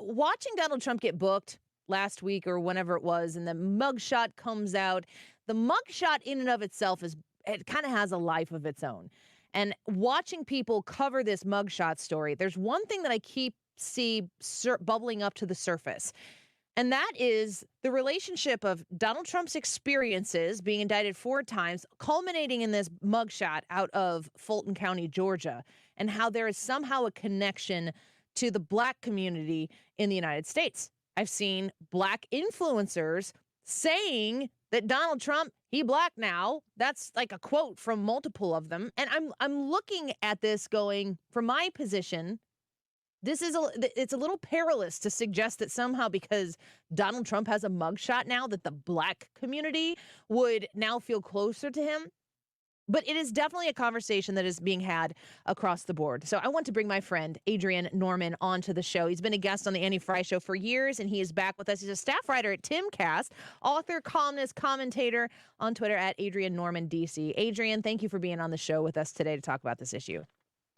Watching Donald Trump get booked last week or whenever it was, and the mugshot comes out, the mugshot in and of itself it kind of has a life of its own. And watching people cover this mugshot story, there's one thing that I bubbling up to the surface. And that is the relationship of Donald Trump's experiences being indicted 4 times, culminating in this mugshot out of Fulton County, Georgia, and how there is somehow a connection to the Black community in the United States. I've seen Black influencers saying that Donald Trump, he Black now. That's like a quote from multiple of them. And I'm looking at this going, from my position, it's a little perilous to suggest that somehow because Donald Trump has a mugshot now that the Black community would now feel closer to him. But it is definitely a conversation that is being had across the board. So I want to bring my friend Adrian Norman onto the show. He's been a guest on the Annie Frey show for years, and he is back with us. He's a staff writer at Timcast, author, columnist, commentator on Twitter at Adrian Norman DC. Adrian, thank you for being on the show with us today to talk about this issue.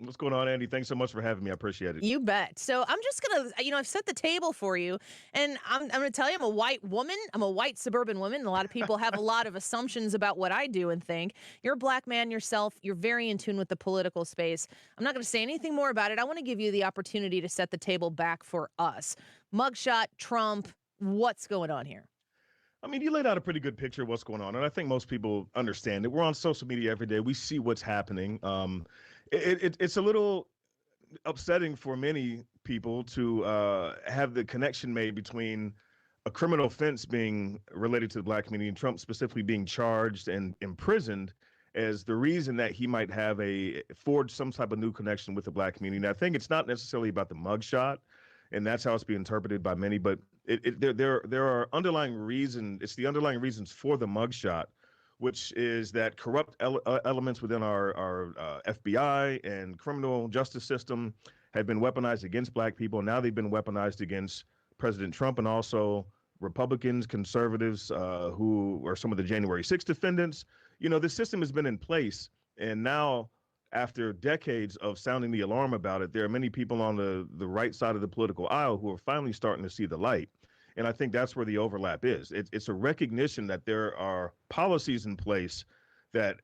What's going on, Andy? Thanks so much for having me. I appreciate it. You bet. So I'm just going to, I've set the table for you, and I'm going to tell you I'm a white woman. I'm a white suburban woman. And a lot of people have a lot of assumptions about what I do and think. You're a Black man yourself. You're very in tune with the political space. I'm not going to say anything more about it. I want to give you the opportunity to set the table back for us. Mugshot, Trump, what's going on here? I mean, you laid out a pretty good picture of what's going on, and I think most people understand it. We're on social media every day. We see what's happening. It's a little upsetting for many people to have the connection made between a criminal offense being related to the Black community and Trump specifically being charged and imprisoned as the reason that he might have forged some type of new connection with the Black community. And I think it's not necessarily about the mugshot, and that's how it's being interpreted by many, but there are underlying reasons. It's the underlying reasons for the mugshot, which is that corrupt elements within our FBI and criminal justice system have been weaponized against Black people. Now they've been weaponized against President Trump and also Republicans, conservatives, who are some of the January 6th defendants. This system has been in place, and now after decades of sounding the alarm about it, there are many people on the right side of the political aisle who are finally starting to see the light. And I think that's where the overlap is. It's a recognition that there are policies in place that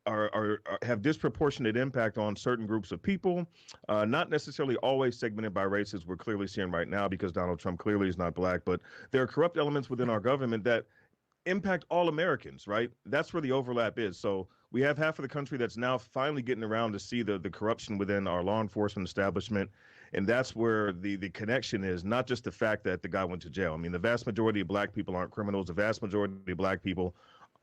have disproportionate impact on certain groups of people, not necessarily always segmented by race, as we're clearly seeing right now because Donald Trump clearly is not Black, but there are corrupt elements within our government that impact all Americans, right? That's where the overlap is. So we have half of the country that's now finally getting around to see the corruption within our law enforcement establishment. And that's where the connection is, not just the fact that the guy went to jail. I mean, the vast majority of Black people aren't criminals. The vast majority of Black people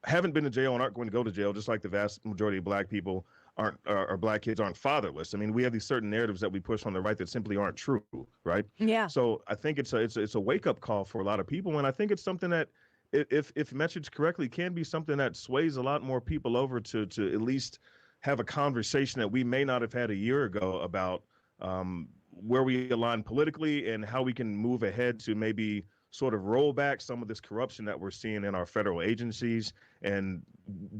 haven't been to jail and aren't going to go to jail, just like the vast majority of Black people or Black kids aren't fatherless. I mean, we have these certain narratives that we push on the right that simply aren't true, right? Yeah. So I think it's a wake-up call for a lot of people, and I think it's something that, if messaged correctly, can be something that sways a lot more people over to at least have a conversation that we may not have had a year ago about where we align politically and how we can move ahead to maybe sort of roll back some of this corruption that we're seeing in our federal agencies and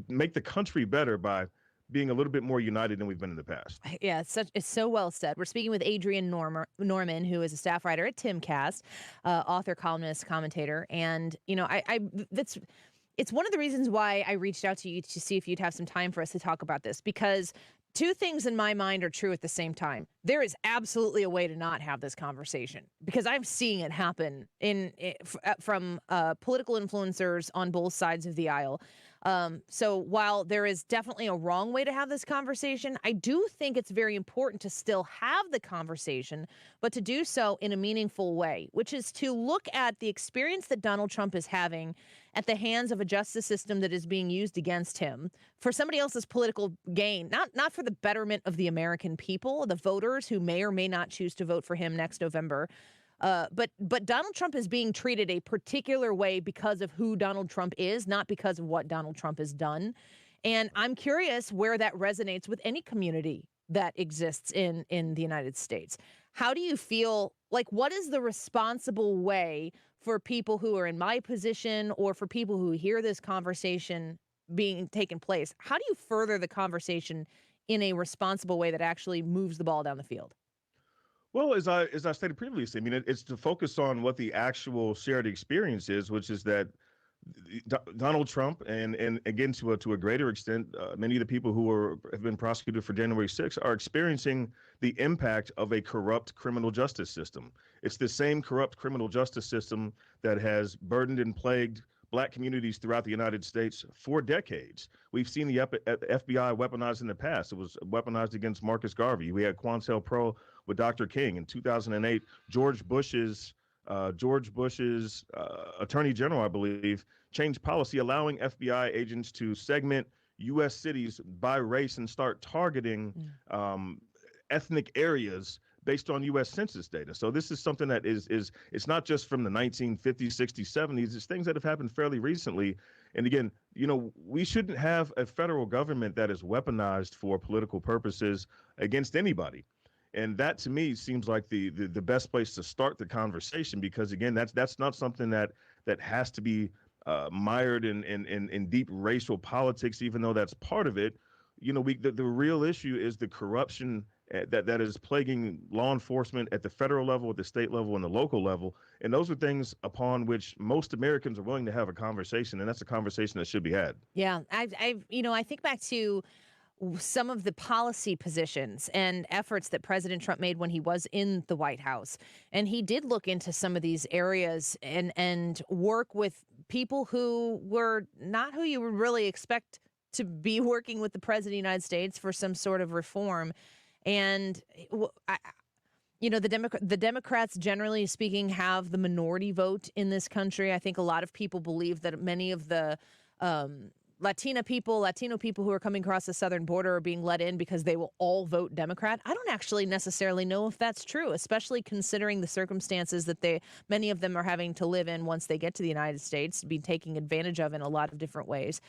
make the country better by being a little bit more united than we've been in the past. Yeah, it's so well said. We're speaking with Adrian Norman, who is a staff writer at Timcast, author, columnist, commentator, and it's one of the reasons why I reached out to you to see if you'd have some time for us to talk about this, because two things in my mind are true at the same time. There is absolutely a way to not have this conversation, because I'm seeing it happen from political influencers on both sides of the aisle. So while there is definitely a wrong way to have this conversation, I do think it's very important to still have the conversation, but to do so in a meaningful way, which is to look at the experience that Donald Trump is having at the hands of a justice system that is being used against him for somebody else's political gain, not for the betterment of the American people, the voters who may or may not choose to vote for him next November. But Donald Trump is being treated a particular way because of who Donald Trump is, not because of what Donald Trump has done. And I'm curious where that resonates with any community that exists in the United States. How do you feel, like, what is the responsible way for people who are in my position or for people who hear this conversation being taken place? How do you further the conversation in a responsible way that actually moves the ball down the field? Well, as I stated previously, I mean, it's to focus on what the actual shared experience is, which is that Donald Trump and again to a greater extent, many of the people who have been prosecuted for January 6th are experiencing the impact of a corrupt criminal justice system. It's the same corrupt criminal justice system that has burdened and plagued Black communities throughout the United States for decades. We've seen the FBI weaponized in the past. It was weaponized against Marcus Garvey. We had Quantel Pro with Dr. King in 2008. George Bush's attorney general, I believe, changed policy allowing FBI agents to segment U.S. cities by race and start targeting um, ethnic areas based on U.S. Census data. So this is something that is it's not just from the 1950s, 60s, 70s. It's things that have happened fairly recently. And again, we shouldn't have a federal government that is weaponized for political purposes against anybody. And that to me seems like the best place to start the conversation, because again, that's not something that has to be mired in deep racial politics, even though that's part of it. The real issue is the corruption that is plaguing law enforcement at the federal level, at the state level, and the local level. And those are things upon which most Americans are willing to have a conversation, and that's a conversation that should be had. Yeah, I think back to some of the policy positions and efforts that President Trump made when he was in the White House. And he did look into some of these areas and work with people who were not who you would really expect to be working with the President of the United States for some sort of reform. And the Democrats, generally speaking, have the minority vote in this country. I think a lot of people believe that many of the Latino people who are coming across the southern border are being let in because they will all vote Democrat. I don't actually necessarily know if that's true, especially considering the circumstances that many of them are having to live in once they get to the United States, be taken advantage of in a lot of different ways.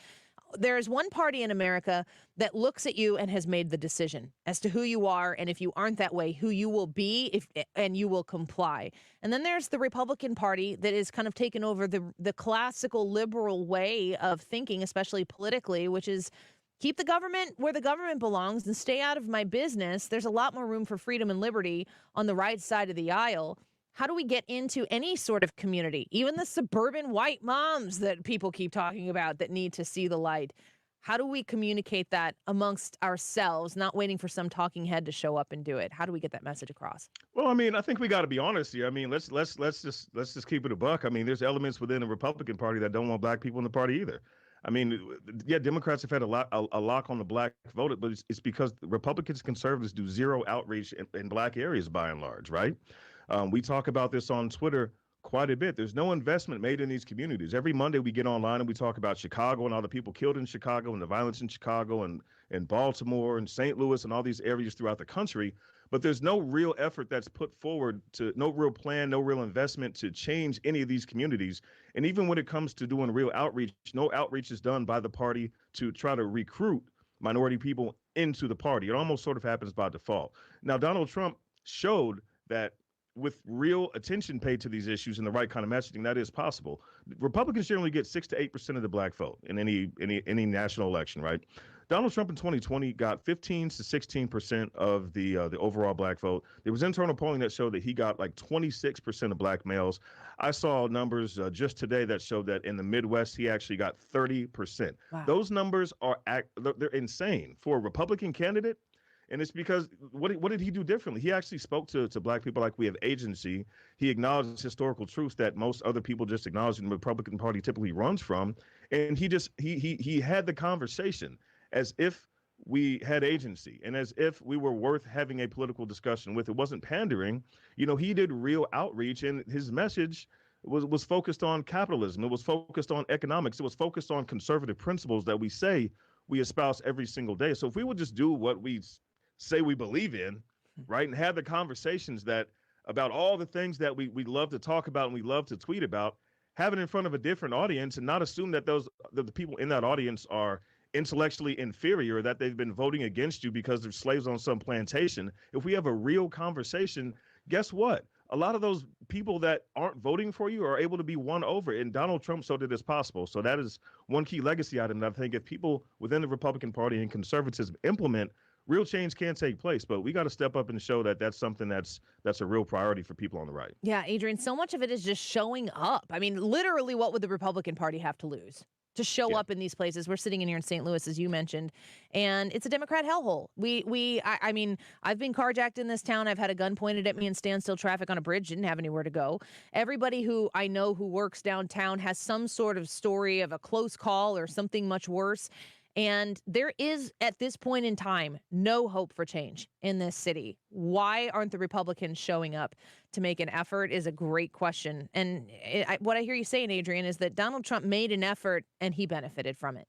There is one party in America that looks at you and has made the decision as to who you are, and if you aren't that way, who you will be and you will comply. And then there's the Republican Party that is kind of taken over the classical liberal way of thinking, especially politically, which is keep the government where the government belongs and stay out of my business. There's a lot more room for freedom and liberty on the right side of the aisle. How do we get into any sort of community, even the suburban white moms that people keep talking about that need to see the light? How do we communicate that amongst ourselves, not waiting for some talking head to show up and do it? How do we get that message across? Well, I mean, I think we got to be honest here. I mean, let's just keep it a buck. I mean, there's elements within the Republican Party that don't want Black people in the party either. I mean, yeah, Democrats have had a lock on the Black vote, but it's because Republicans, conservatives do zero outreach in Black areas by and large, right? We talk about this on Twitter quite a bit. There's no investment made in these communities. Every Monday we get online and we talk about Chicago and all the people killed in Chicago and the violence in Chicago and Baltimore and St. Louis and all these areas throughout the country. But there's no real effort that's put forward, no real plan, no real investment to change any of these communities. And even when it comes to doing real outreach, no outreach is done by the party to try to recruit minority people into the party. It almost sort of happens by default. Now, Donald Trump showed that with real attention paid to these issues and the right kind of messaging, that is possible. Republicans generally get 6 to 8% of the Black vote in any national election, right? Donald Trump in 2020 got 15 to 16% of the overall Black vote. There was internal polling that showed that he got like 26% of Black males. I saw numbers just today that showed that in the Midwest he actually got 30%. Wow. Those numbers they're insane for a Republican candidate. And it's because what did he do differently? He actually spoke to Black people like we have agency. He acknowledged historical truths that most other people just acknowledge and the Republican Party typically runs from. And he had the conversation as if we had agency and as if we were worth having a political discussion with. It wasn't pandering. He did real outreach, and his message was focused on capitalism. It was focused on economics. It was focused on conservative principles that we say we espouse every single day. So if we would just do what we say we believe in, right, and have the conversations that about all the things that we love to talk about and we love to tweet about, have it in front of a different audience and not assume that the people in that audience are intellectually inferior, that they've been voting against you because they're slaves on some plantation. If we have a real conversation, guess what? A lot of those people that aren't voting for you are able to be won over, and Donald Trump showed that it's possible. So that is one key legacy item that I think if people within the Republican Party and conservatism implement real change can take place, but we got to step up and show that that's something that's a real priority for people on the right. Yeah, Adrian, so much of it is just showing up. I mean, literally, what would the Republican Party have to lose to show Yeah. up in these places? We're sitting in here in St. Louis, as you mentioned, and it's a Democrat hellhole. I mean, I've been carjacked in this town. I've had a gun pointed at me in standstill traffic on a bridge. Didn't have anywhere to go. Everybody who I know who works downtown has some sort of story of a close call or something much worse. And there is, at this point in time, no hope for change in this city. Why aren't the Republicans showing up to make an effort is a great question. And what I hear you saying, Adrian, is that Donald Trump made an effort and he benefited from it.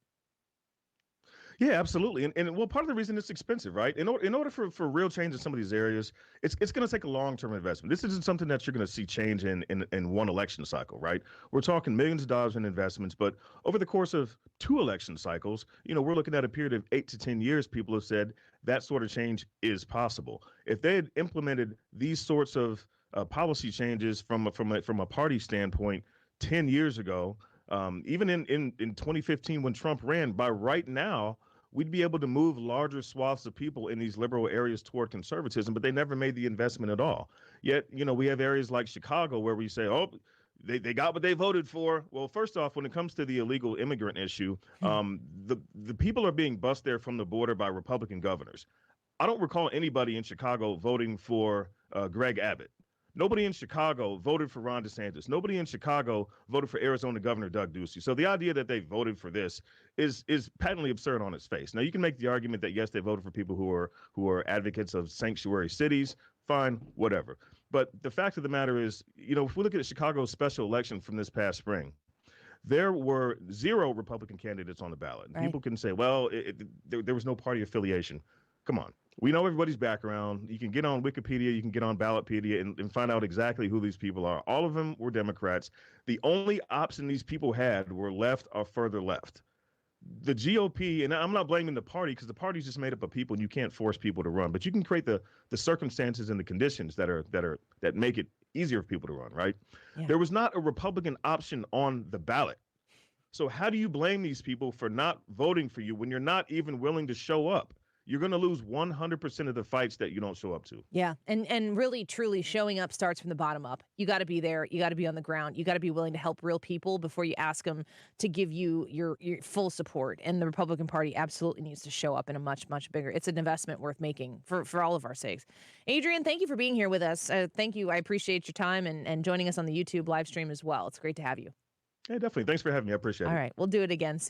Yeah, absolutely. And well, part of the reason it's expensive, right? In order for real change in some of these areas, it's going to take a long-term investment. This isn't something that you're going to see change in one election cycle, right? We're talking millions of dollars in investments, but over the course of two election cycles, we're looking at a period of 8 to 10 years. People have said that sort of change is possible. If they had implemented these sorts of policy changes from a party standpoint 10 years ago, even in 2015 when Trump ran, by right now, we'd be able to move larger swaths of people in these liberal areas toward conservatism, but they never made the investment at all. Yet, we have areas like Chicago where we say, oh, they got what they voted for. Well, first off, when it comes to the illegal immigrant issue, the people are being bussed there from the border by Republican governors. I don't recall anybody in Chicago voting for Greg Abbott. Nobody in Chicago voted for Ron DeSantis. Nobody in Chicago voted for Arizona Governor Doug Ducey. So the idea that they voted for this is patently absurd on its face. Now you can make the argument that yes, they voted for people who are advocates of sanctuary cities. Fine, whatever. But the fact of the matter is, if we look at Chicago's special election from this past spring, there were 0 Republican candidates on the ballot. And Right. people can say, well, there was no party affiliation. Come on. We know everybody's background. You can get on Wikipedia, you can get on Ballotpedia and find out exactly who these people are. All of them were Democrats. The only option these people had were left or further left. The GOP, and I'm not blaming the party because the party's just made up of people and you can't force people to run, but you can create the circumstances and the conditions that make it easier for people to run, right? Yeah. There was not a Republican option on the ballot. So how do you blame these people for not voting for you when you're not even willing to show up? You're going to lose 100% of the fights that you don't show up to. Yeah. And really, truly showing up starts from the bottom up. You got to be there. You got to be on the ground. You got to be willing to help real people before you ask them to give you your full support. And the Republican Party absolutely needs to show up in a much, much bigger. It's an investment worth making for all of our sakes. Adrian, thank you for being here with us. Thank you. I appreciate your time and joining us on the YouTube live stream as well. It's great to have you. Yeah, definitely. Thanks for having me. I appreciate it. All right. We'll do it again soon.